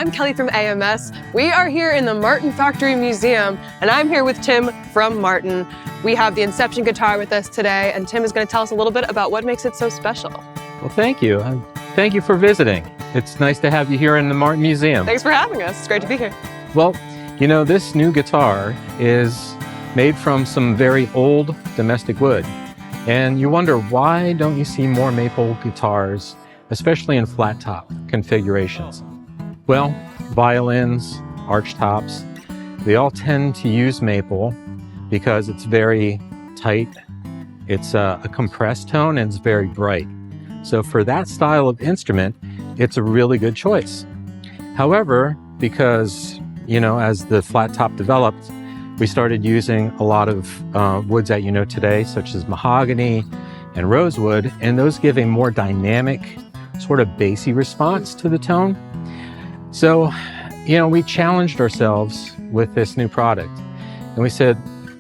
I'm Kelly from AMS. We are here in the Martin Factory Museum, and I'm here with Tim from Martin. We have the Inception guitar with us today, and Tim is going to tell us a little bit about what makes it so special. Well, thank you. Thank you for visiting. It's nice to have you here in the Martin Museum. Thanks for having us. It's great to be here. Well, you know, this new guitar is made from some very old domestic wood. And you wonder, why don't you see more maple guitars, especially in flat top configurations? Well, violins, arch tops, they all tend to use maple because it's very tight. It's a compressed tone and it's very bright. So for that style of instrument, it's a really good choice. However, because, you know, as the flat top developed, we started using a lot of woods that you know today, such as mahogany and rosewood, and those give a more dynamic, sort of bassy response to the tone. So, you know, we challenged ourselves with this new product, and we said,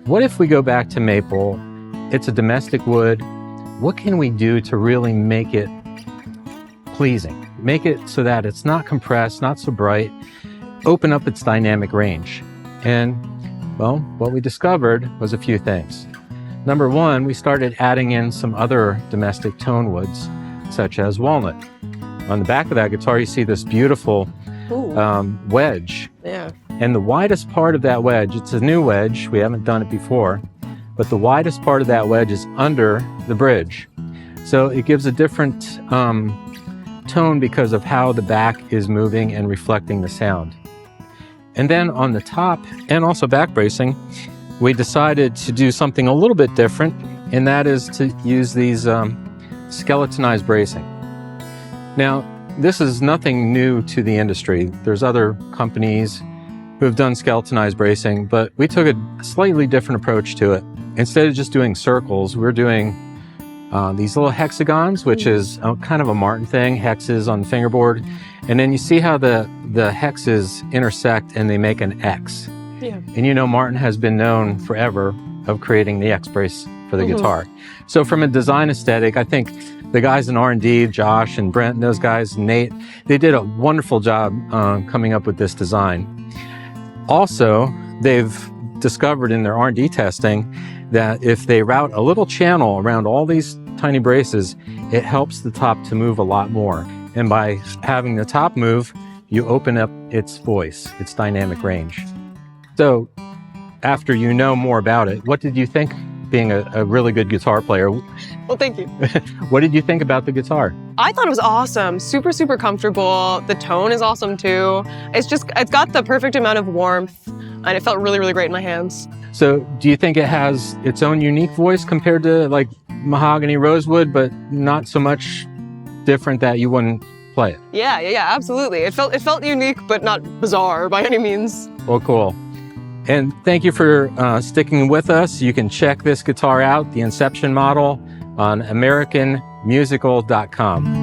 what if we go back to maple? It's a domestic wood. What can we do to really make it pleasing? Make it so that it's not compressed, not so bright, open up its dynamic range. And well, what we discovered was a few things. Number one, we started adding in some other domestic tone woods, such as walnut. On the back of that guitar, you see this beautiful wedge. Yeah. And the widest part of that wedge, it's a new wedge, we haven't done it before, but the widest part of that wedge is under the bridge. So it gives a different tone because of how the back is moving and reflecting the sound. And then on the top and also back bracing, we decided to do something a little bit different, and that is to use these skeletonized bracing. Now, this is nothing new to the industry. There's other companies who have done skeletonized bracing, but we took a slightly different approach to it. Instead of just doing circles, we're doing these little hexagons, which is kind of a Martin thing, hexes on the fingerboard. And then you see how the hexes intersect and they make an X. Yeah. And you know, Martin has been known forever of creating the X brace for the guitar. So from a design aesthetic, I think the guys in R&D, Josh and Brent and those guys, Nate, they did a wonderful job coming up with this design. Also, they've discovered in their R&D testing that if they route a little channel around all these tiny braces, it helps the top to move a lot more. And by having the top move, you open up its voice, its dynamic range. So after you know more about it, what did you think, being a really good guitar player? Well, thank you. What did you think about the guitar? I thought it was awesome. Super, super comfortable. The tone is awesome too. It's got the perfect amount of warmth, and it felt really, really great in my hands. So do you think it has its own unique voice compared to like mahogany rosewood, but not so much different that you wouldn't play it? Yeah, absolutely. It felt unique, but not bizarre by any means. Well, cool. And thank you for sticking with us. You can check this guitar out, the Inception model, on AmericanMusical.com.